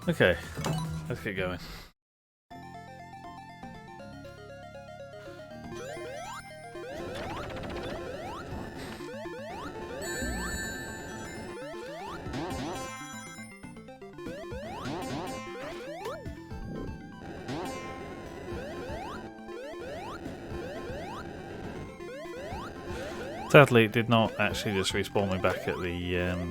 Okay, let's get going. Sadly, it did not actually just respawn me back at the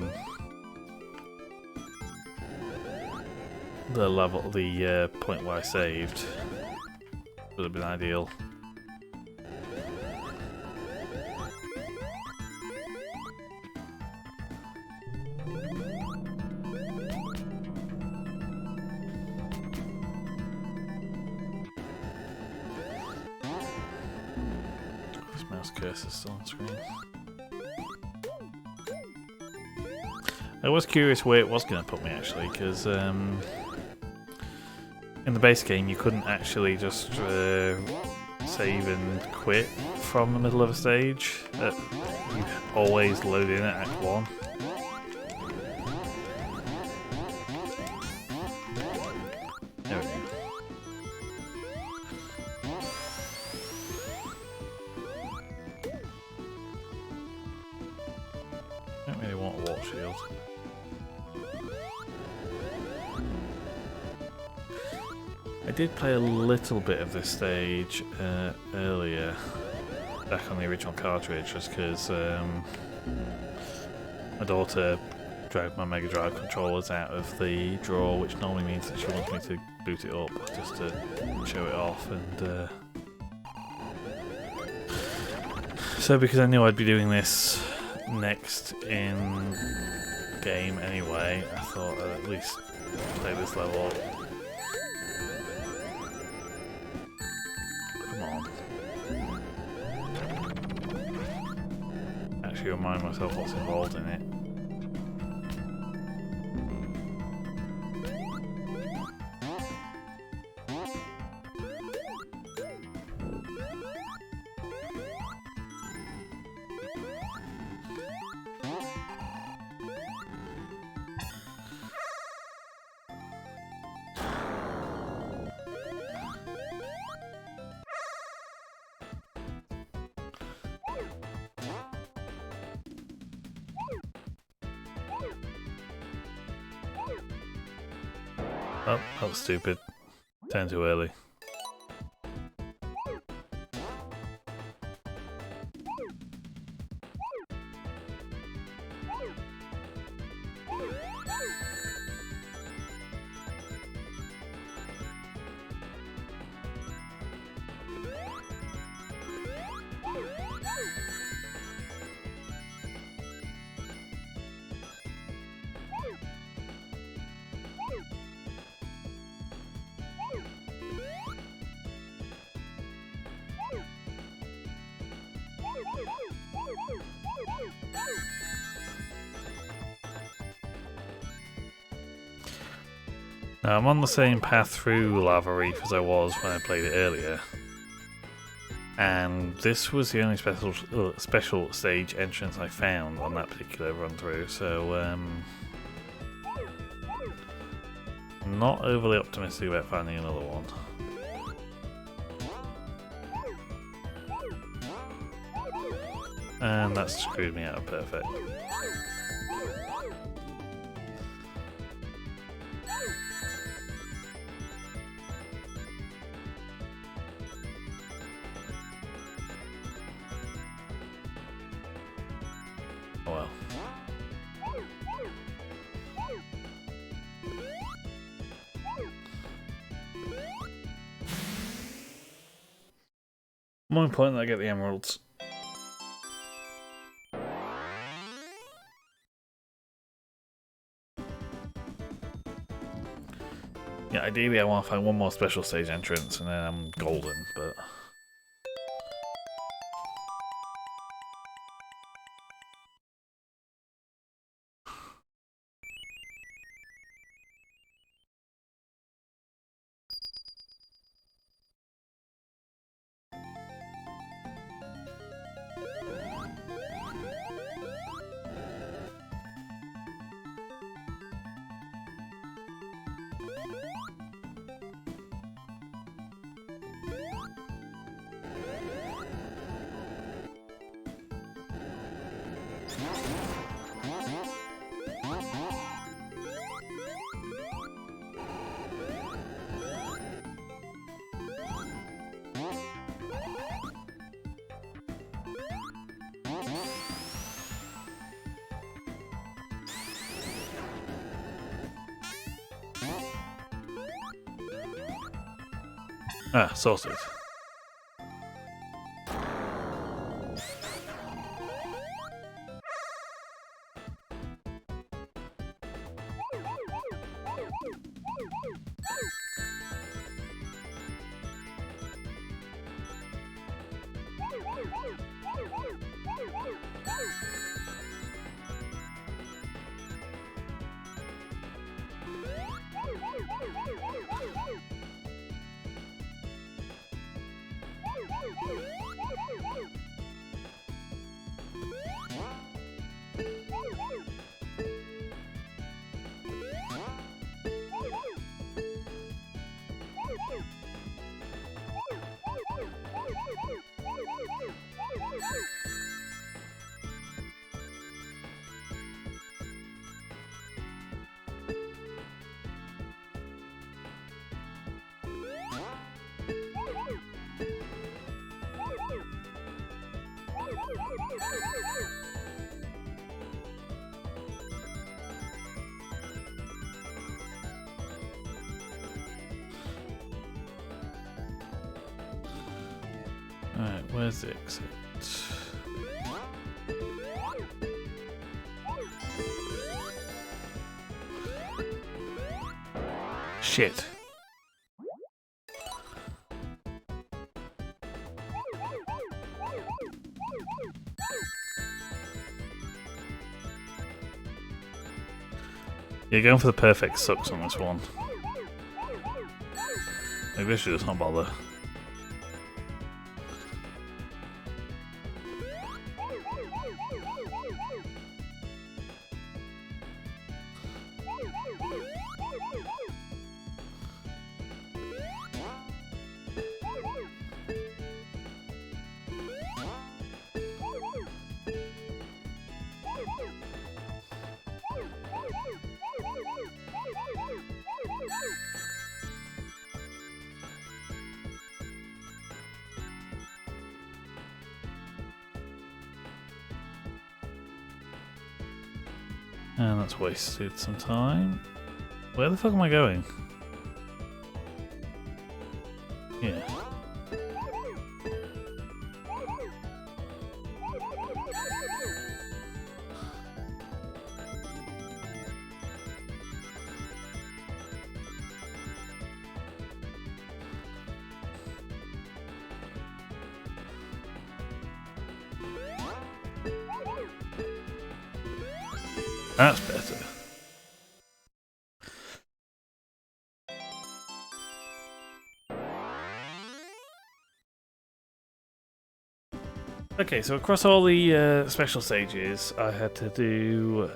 level, the point where I saved. Would have been ideal. This mouse cursor is still on screen. I was curious where it was going to put me actually, because in the base game you couldn't actually just save and quit from the middle of a stage. You always load in at Act 1. There we go. Don't really want a water shield. I did play a little bit of this stage earlier, back on the original cartridge, just because my daughter dragged my Mega Drive controllers out of the drawer, which normally means that she wants me to boot it up just to show it off. And so because I knew I'd be doing this next in game anyway, I thought I'd at least play this level up. Actually remind myself what's involved in it. Oh, that was stupid. Turned too early. Now, I'm on the same path through Lava Reef as I was when I played it earlier, and this was the only special stage entrance I found on that particular run through, so not overly optimistic about finding another one. And that screwed me out of perfect. Oh well. More important, I get the emeralds. Yeah, ideally I want to find one more special stage entrance and then I'm golden, but... Ah, sorted. Alright, where's the exit? Shit. Yeah, going for the perfect sucks on this one. Maybe I should just not bother. And that's wasted some time. Where the fuck am I going? Yeah. That's better. Okay, so across all the special stages, I had to do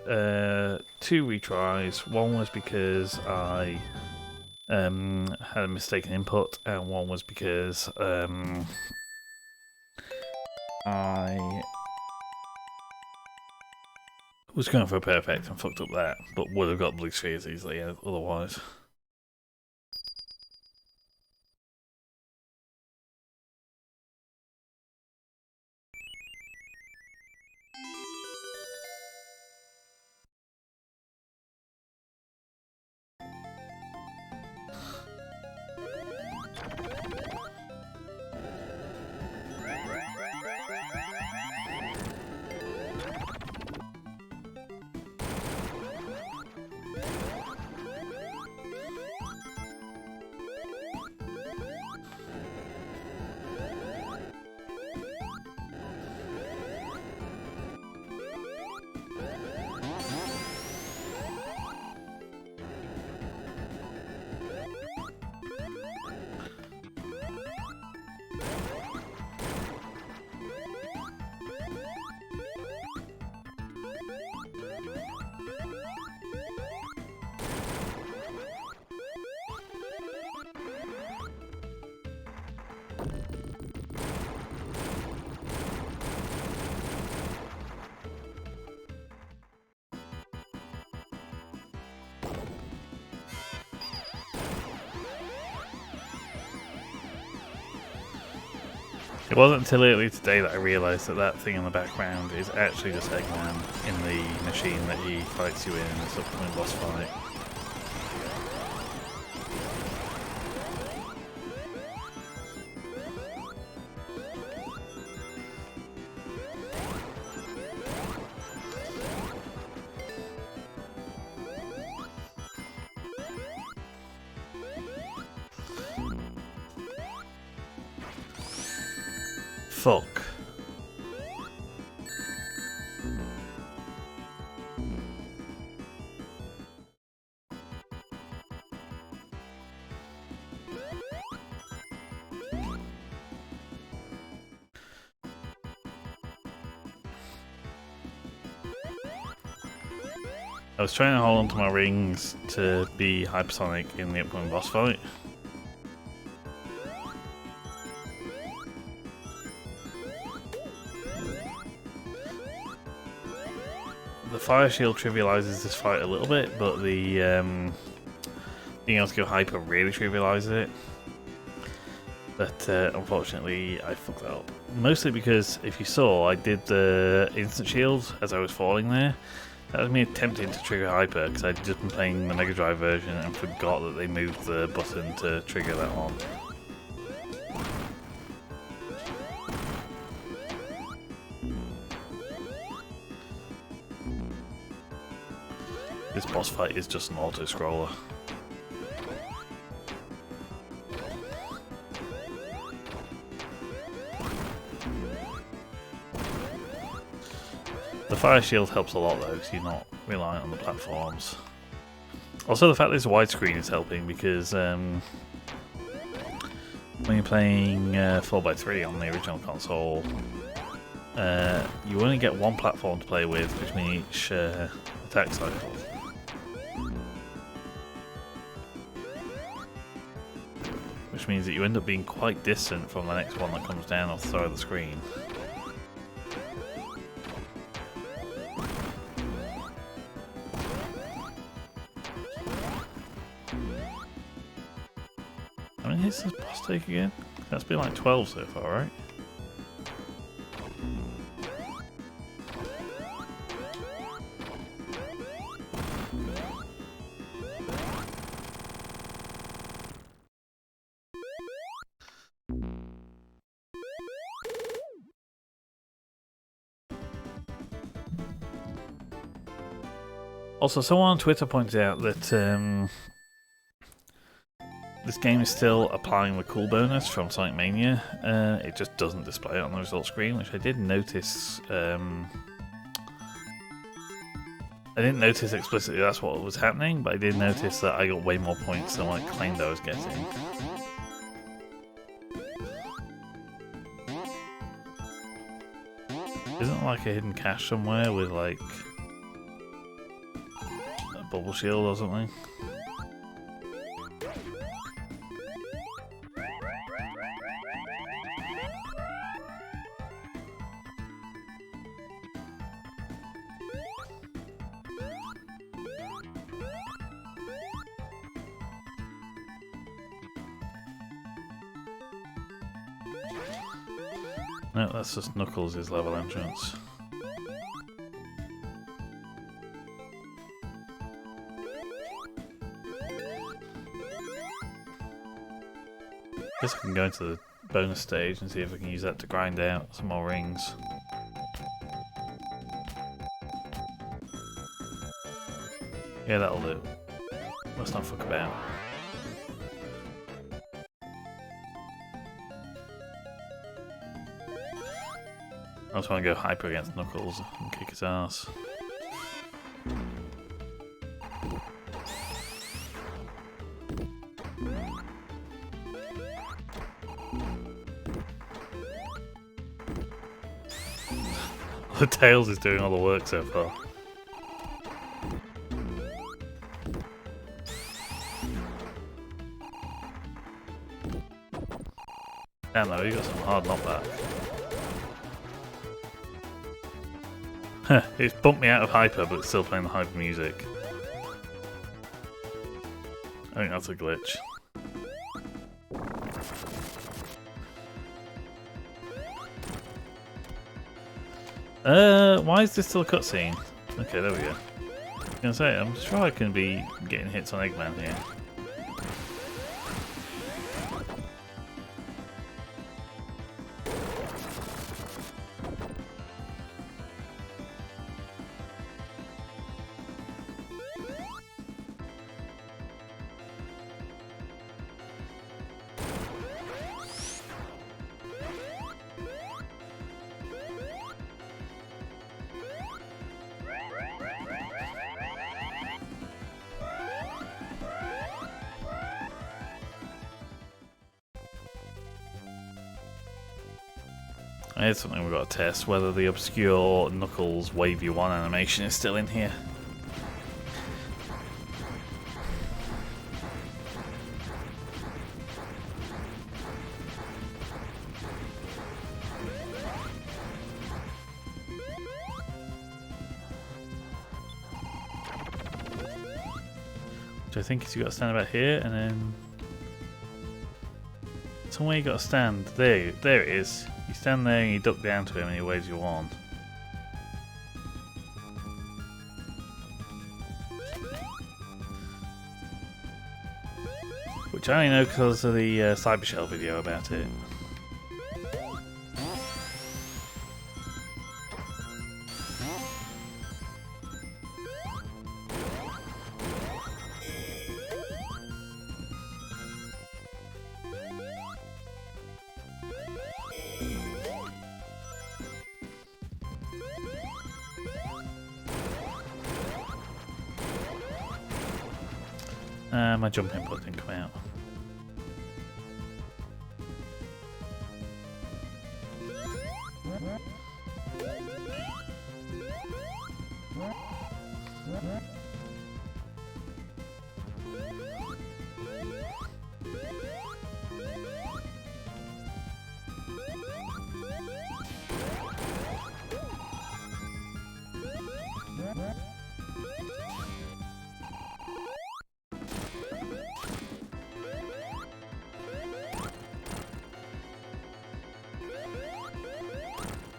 2 retries. One was because I had a mistaken input, and one was because I was going for a perfect and fucked up that, but would have got blue spheres easily otherwise. It wasn't until earlier today that I realised that that thing in the background is actually just Eggman in the machine that he fights you in this upcoming boss fight. fuck? I was trying to hold onto my rings to be hypersonic in the upcoming boss fight. The fire shield trivializes this fight a little bit, but the being able to go hyper really trivializes it. But unfortunately, I fucked that up. Mostly because if you saw, I did the instant shield as I was falling there. That was me attempting to trigger hyper because I'd just been playing the Mega Drive version and forgot that they moved the button to trigger that on. This boss fight is just an auto-scroller. The fire shield helps a lot though, because you're not reliant on the platforms. Also, the fact that it's widescreen is helping because when you're playing 4x3 on the original console, you only get one platform to play with between each attack cycle. Which means that you end up being quite distant from the next one that comes down off the side of the screen. How many hits does boss take again? That's been like 12 so far, right? Also, someone on Twitter pointed out that this game is still applying the cool bonus from Sonic Mania. It just doesn't display it on the result screen, which I did notice. I didn't notice explicitly that's what was happening, but I did notice that I got way more points than what I claimed I was getting. Isn't there like a hidden cache somewhere with like a bubble shield or something? No, that's just Knuckles' level entrance. Guess I can go into the bonus stage and see if I can use that to grind out some more rings. Yeah, that'll do. Let's not fuck about. I just want to go hyper against Knuckles and kick his ass. The Tails is doing all the work so far. Damn though, you got some hard knockback. It's bumped me out of hyper, but it's still playing the hyper music. I think that's a glitch. Why is this still a cutscene? Okay, there we go. I was gonna say, I'm sure I can be getting hits on Eggman here. Here's something we've got to test, whether the obscure Knuckles Wavy 1 animation is still in here. Which I think is you got to stand about here and then somewhere you got to stand. There it is. You stand there and you duck down to him and he waves you on. Which I only know because of the Cyber Shell video about it. My jump input didn't come out.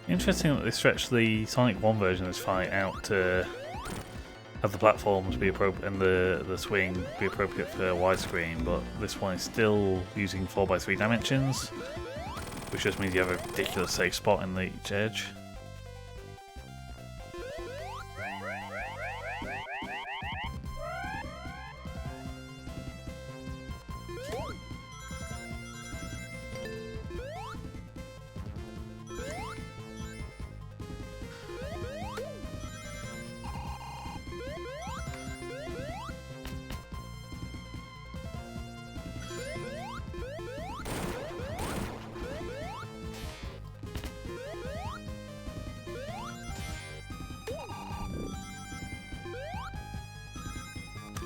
Interesting that they stretched the Sonic 1 version of this fight out to have the platforms be appropriate and the swing be appropriate for widescreen, but this one is still using 4x3 dimensions, which just means you have a ridiculous safe spot in each edge.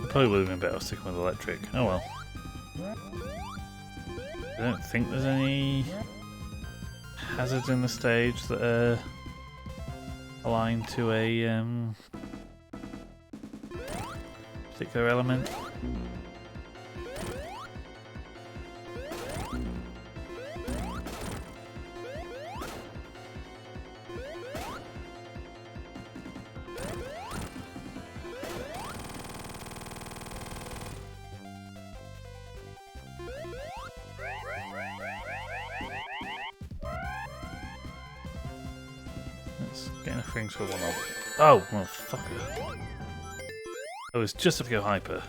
Probably would have been better sticking with electric. Oh well. I don't think there's any hazards in the stage that are aligned to a particular element. Getting a things for one of. Oh, motherfucker. I was just up to go hyper.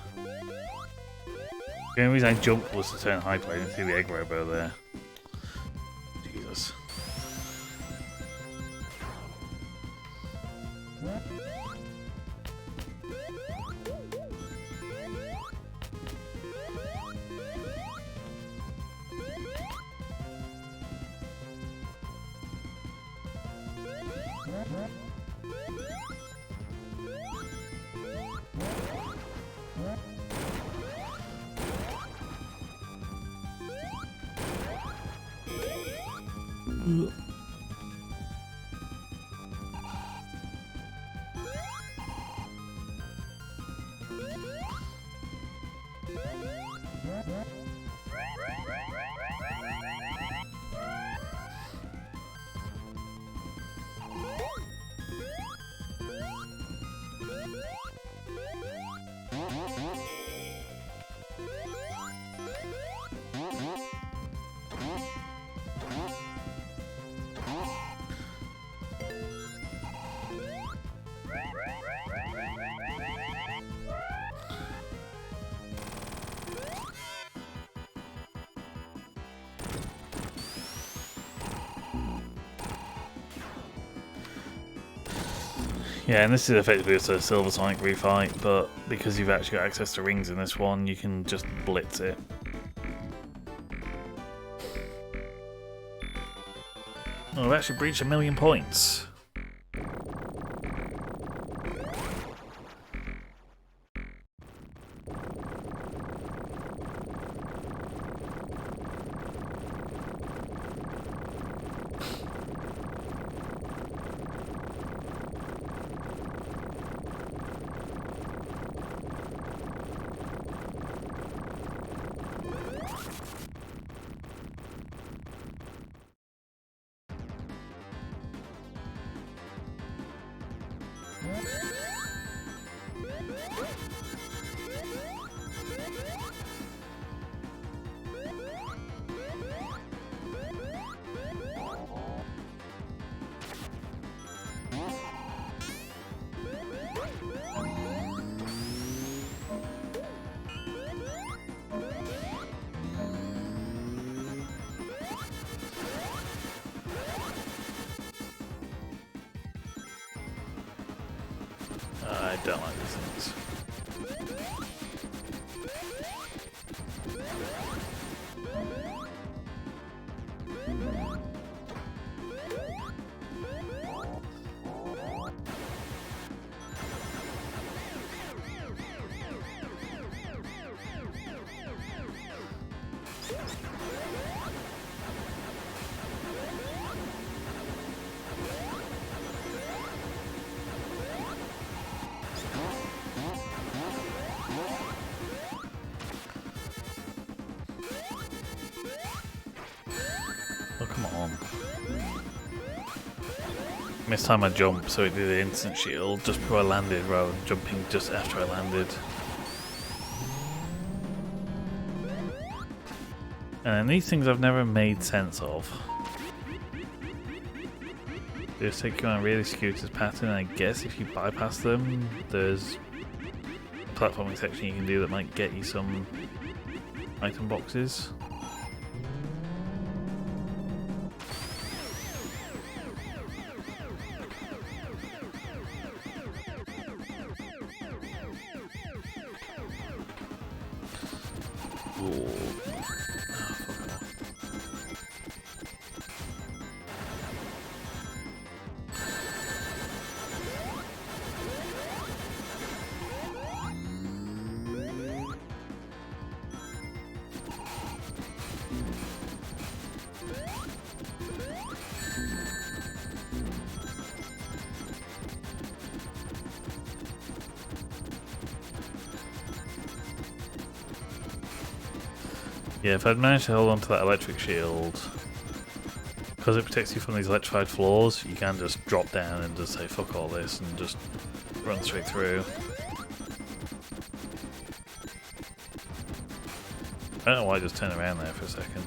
The only reason I jumped was to turn hyper. I didn't see the egg robo there. Jesus. Yeah, and this is effectively just a Silver Sonic refight, but because you've actually got access to rings in this one, you can just blitz it. Oh, we've actually breached 1,000,000 points. I don't like these things. Oh, come on. Missed time I jumped, so it did the instant shield just before I landed rather than jumping just after I landed. And these things I've never made sense of. They just take you on a really circuitous pattern, and I guess if you bypass them, there's a platforming section you can do that might get you some item boxes. Ooh. Yeah, if I'd managed to hold on to that electric shield, because it protects you from these electrified floors, you can just drop down and just say fuck all this and just run straight through. I don't know why I just turned around there for a second.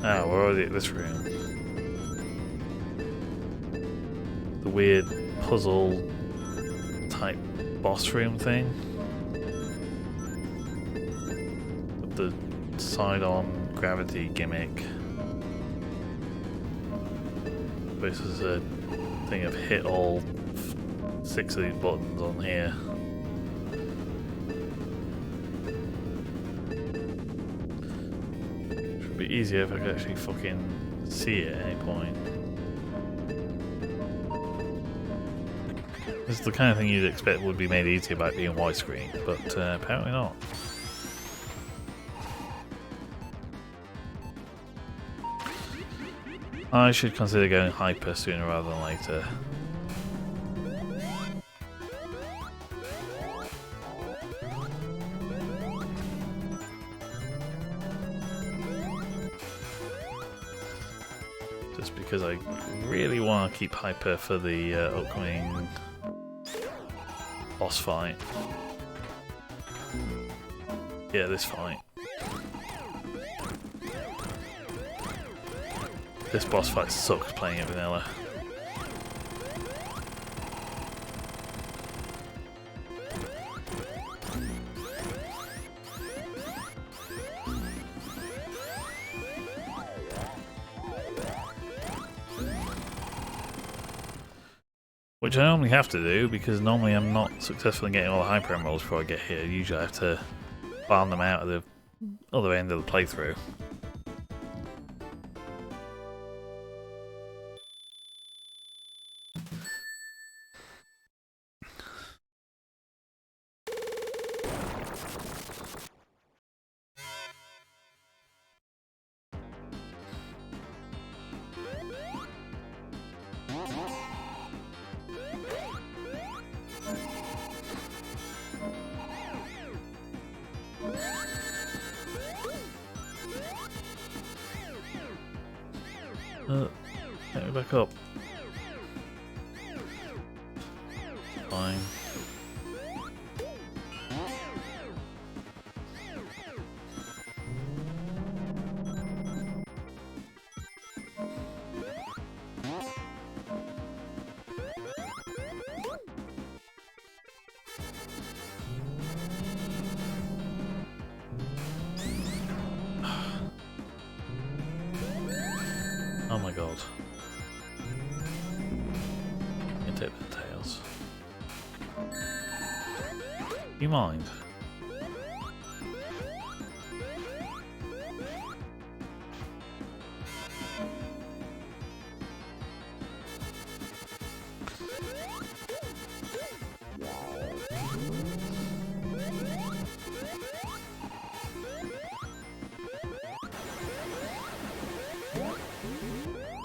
Ah, we're already at this room. The weird puzzle type boss room thing. With the side-on gravity gimmick. This is a thing of hit all 6 of these buttons on here. Should be easier if I could actually fucking see it at any point. This is the kind of thing you'd expect would be made easier by being widescreen, but apparently not. I should consider going hyper sooner rather than later. Just because I really want to keep hyper for the upcoming boss fight. Yeah, this fight. This boss fight sucks playing it vanilla. Which I normally have to do, because normally I'm not successful in getting all the hyper emeralds before I get here. Usually I have to farm them out at the other end of the playthrough. Get me back up. Fine. Oh my god. You can take the tails. You mind?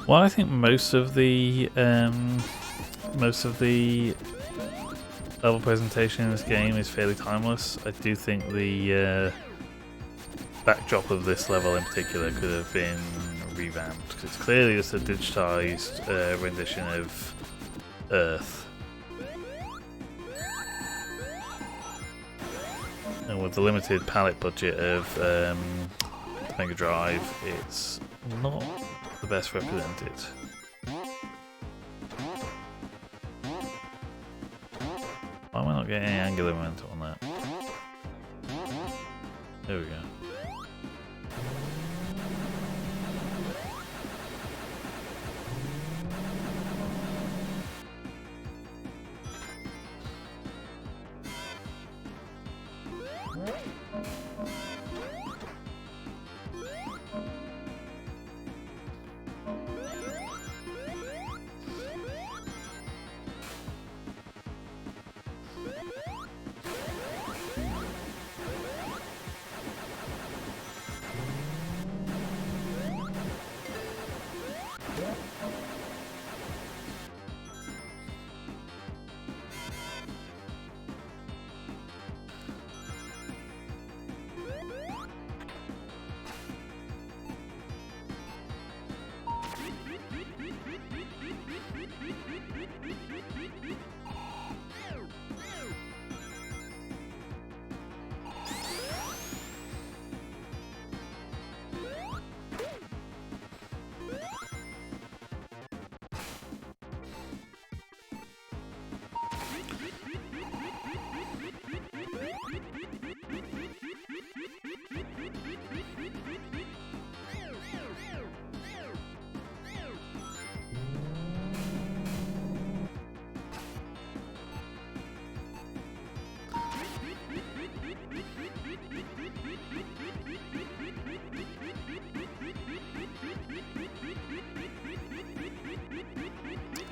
Well, I think most of the level presentation in this game is fairly timeless. I do think the backdrop of this level in particular could have been revamped, because it's clearly just a digitized rendition of Earth. And with the limited palette budget of the Mega Drive, it's not the best represented. Why am I not getting any angular momentum on that? There we go.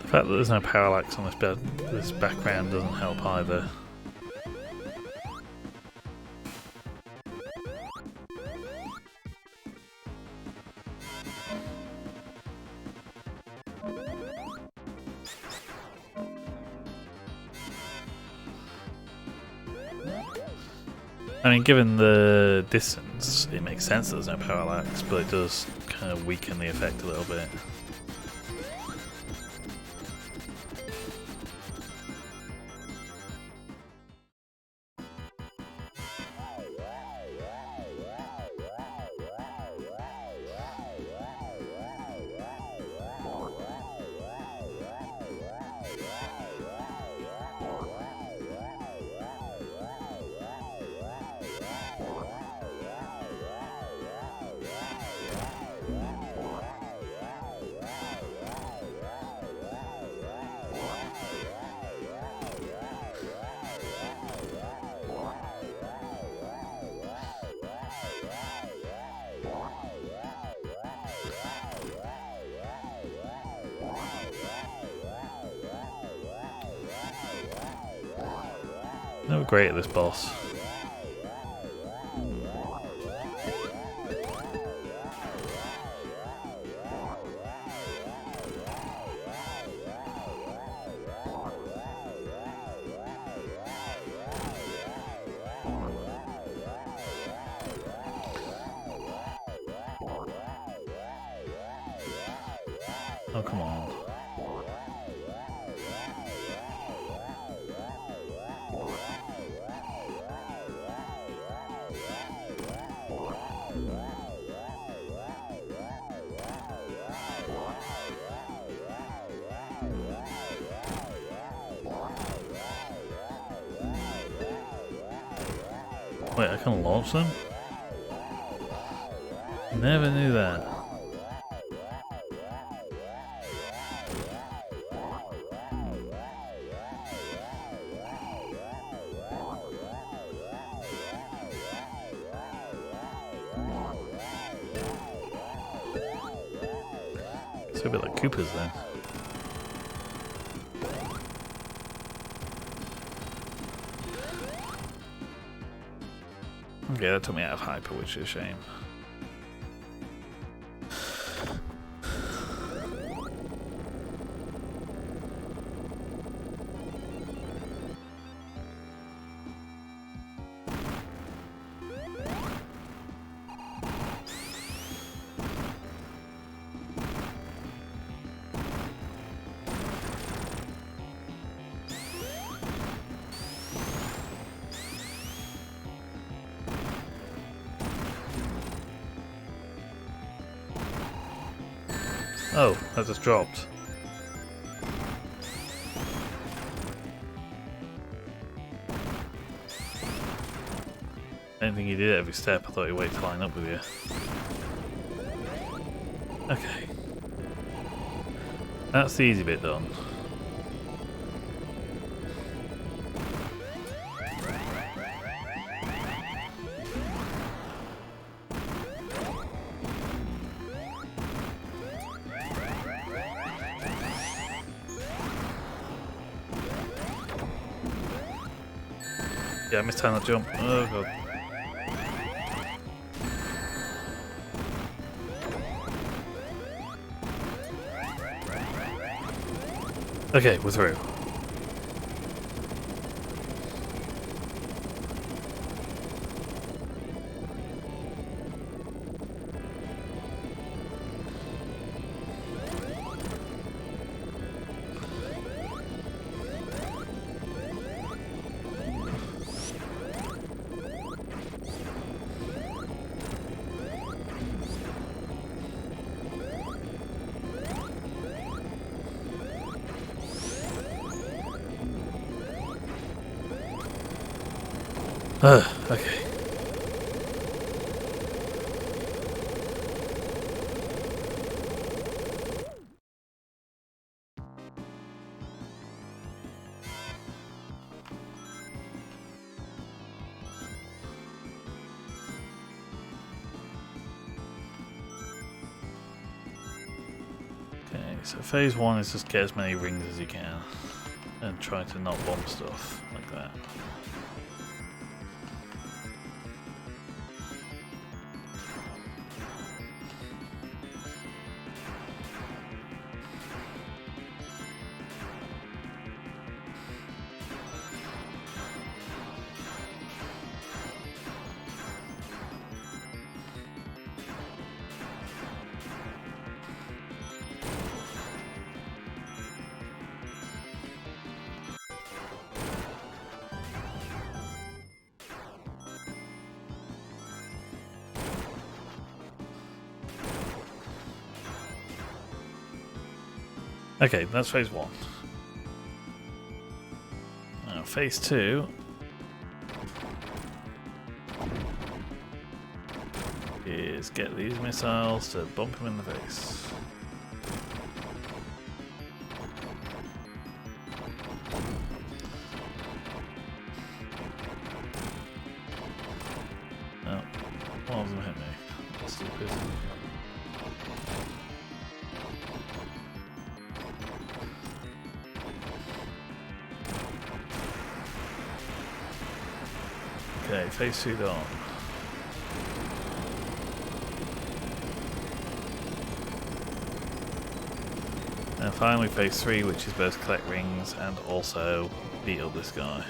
The fact that there's no parallax on this background doesn't help either. I mean, given the distance, it makes sense that there's no parallax, but it does kind of weaken the effect a little bit. Never great at this boss. Oh, come on. Wait, I can launch them? Never knew that. It's a bit like Koopas then. Okay, that took me out of hyper, which is a shame. Oh, that just dropped. I didn't think he did it every step. I thought he'd wait to line up with you. Okay. That's the easy bit done. Yeah, I missed time that jump. Oh god. Okay, we're through. Okay. Okay, so phase one is just get as many rings as you can and try to not bomb stuff like that. Okay, that's phase one. Now, phase two is get these missiles to bump him in the face. No, one of them hit me. That's stupid. Okay, phase 2 done. And finally phase 3, which is both collect rings and also beat up this guy.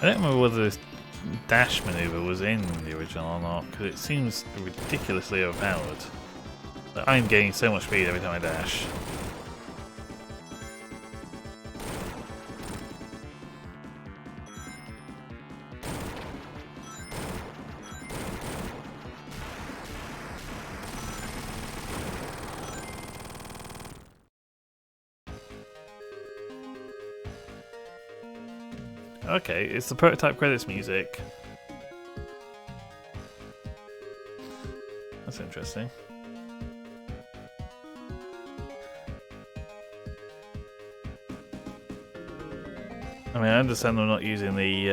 I don't remember whether this dash maneuver was in the original or not, because it seems ridiculously overpowered. Like, I'm gaining so much speed every time I dash. Okay, it's the prototype credits music. That's interesting. I mean, I understand they're not using the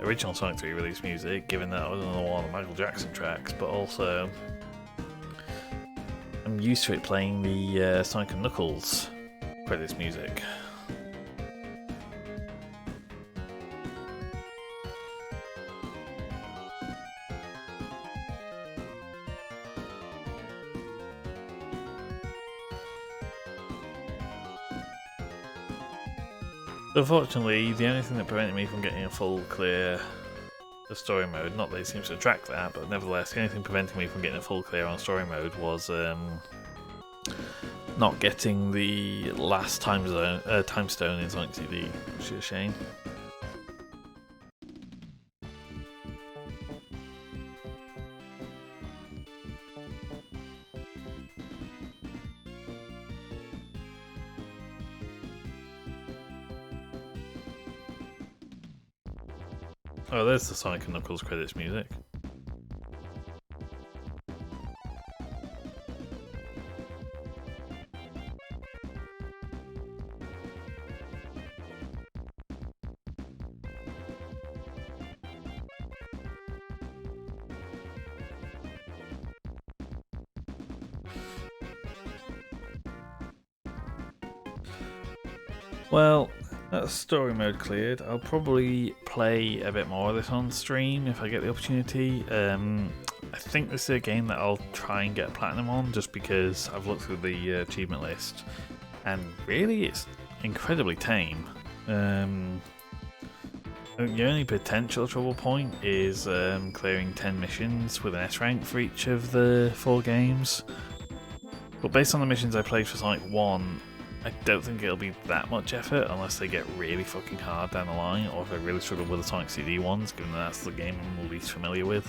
original Sonic 3 release music, given that was another one of the Michael Jackson tracks, but also I'm used to it playing the Sonic and Knuckles credits music. Unfortunately, the only thing that prevented me from getting a full clear of story mode, not that it seems to track that, but nevertheless, the only thing preventing me from getting a full clear on story mode was not getting the last time stone in Sonic CD, which is a shame. Oh, there's the Sonic and Knuckles credits music. Well, that's story mode cleared. I'll probably play a bit more of this on stream if I get the opportunity. I think this is a game that I'll try and get platinum on, just because I've looked through the achievement list, and really it's incredibly tame. The only potential trouble point is clearing 10 missions with an S rank for each of the 4 games. But based on the missions I played for Sonic 1, I don't think it'll be that much effort unless they get really fucking hard down the line, or if I really struggle with the Sonic CD ones, given that that's the game I'm least familiar with.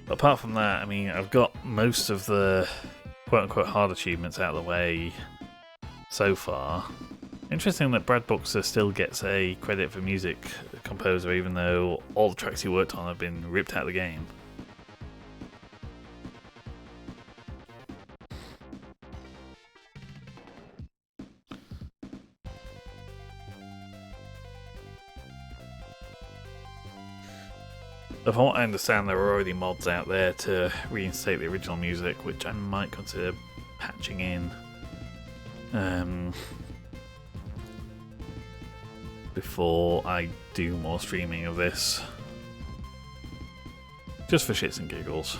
But apart from that, I mean, I've got most of the quote-unquote hard achievements out of the way so far. Interesting that Brad Buxer still gets a credit for music composer, even though all the tracks he worked on have been ripped out of the game. But from what I understand, there are already mods out there to reinstate the original music, which I might consider patching in. Before I do more streaming of this. Just for shits and giggles.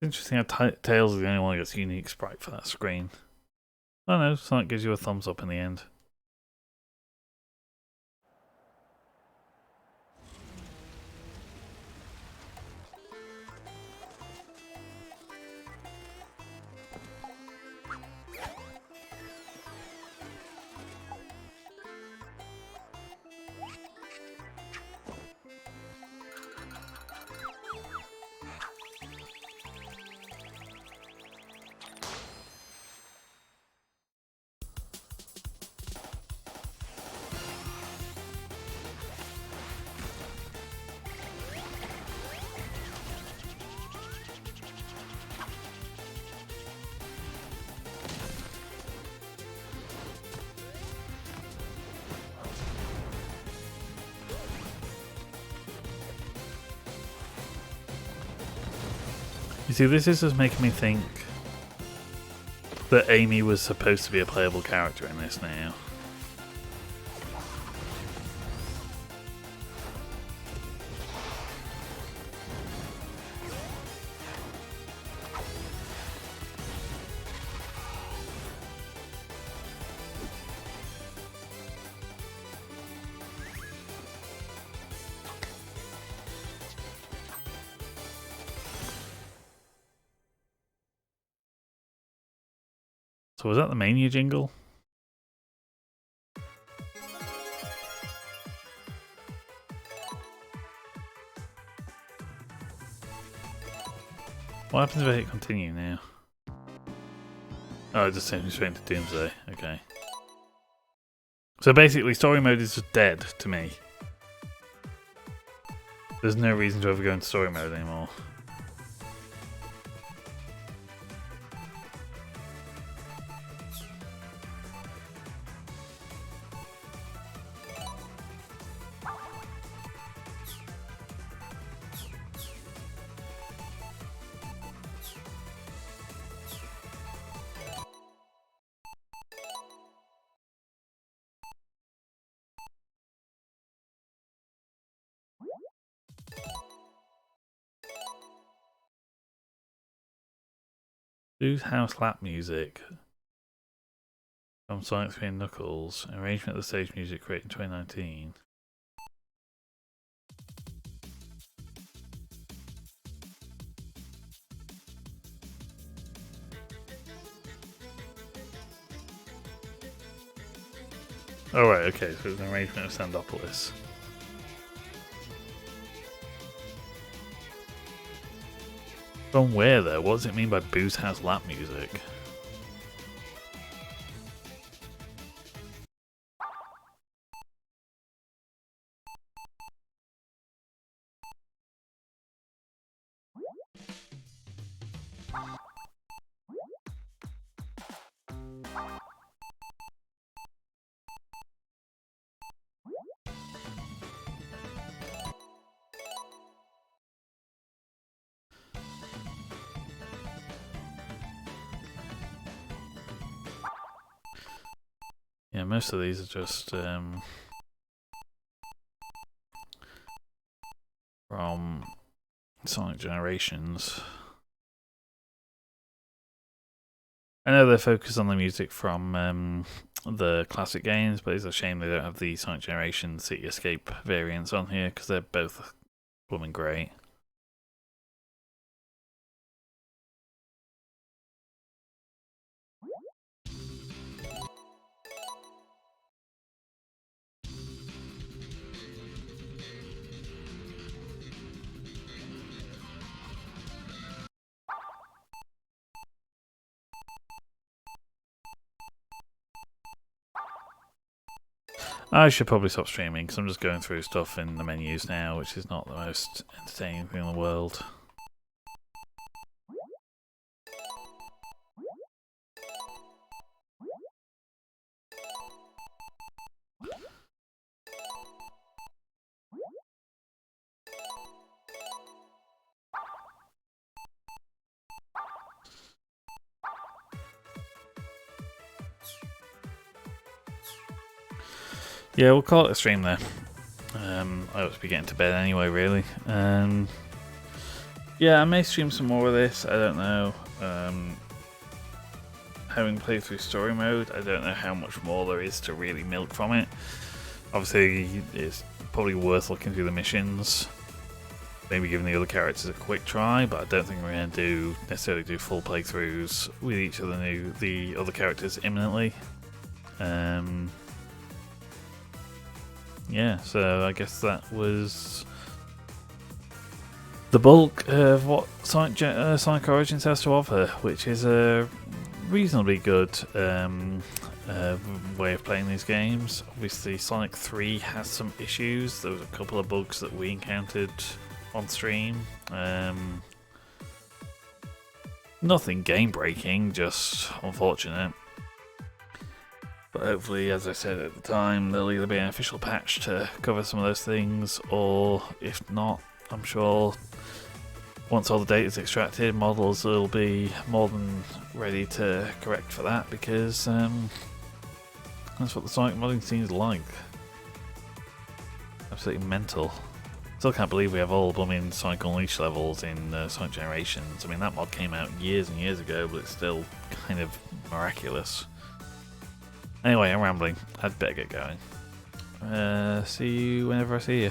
Interesting how Tails is the only one who gets a unique sprite for that screen. Oh no, Sonic gives you a thumbs up in the end. You see, this is just making me think that Amy was supposed to be a playable character in this now. So was that the Mania jingle? What happens if I hit continue now? Oh, it just sends me straight into Doomsday. Okay. So basically, story mode is just dead to me. There's no reason to ever go into story mode anymore. Boo's House Lap Music from Sonic 3 and Knuckles. Arrangement of the stage music created in 2019. Oh right, okay, so it's an arrangement of Sandopolis. From where though? What does it mean by Boo's House Lap Music? Yeah, most of these are just from Sonic Generations. I know they're focused on the music from the classic games, but it's a shame they don't have the Sonic Generations City Escape variants on here because they're both blooming great. I should probably stop streaming because I'm just going through stuff in the menus now, which is not the most entertaining thing in the world. Yeah, we'll call it a stream there. I ought to be getting to bed anyway, really. Yeah, I may stream some more of this. I don't know. Having played through story mode, I don't know how much more there is to really milk from it. Obviously, it's probably worth looking through the missions. Maybe giving the other characters a quick try, but I don't think we're going to necessarily do full playthroughs with each of the other characters imminently. Yeah, so I guess that was the bulk of what Sonic Origins has to offer, which is a reasonably good way of playing these games. Obviously, Sonic 3 has some issues. There was a couple of bugs that we encountered on stream. Nothing game-breaking, just unfortunate. But hopefully, as I said at the time, there'll either be an official patch to cover some of those things, or if not, I'm sure once all the data is extracted, models will be more than ready to correct for that, because that's what the Sonic modding scene is like. Absolutely mental. Still can't believe we have all blooming Sonic Unleashed levels in Sonic Generations. I mean, that mod came out years and years ago, but it's still kind of miraculous. Anyway, I'm rambling. I'd better get going. See you whenever I see you.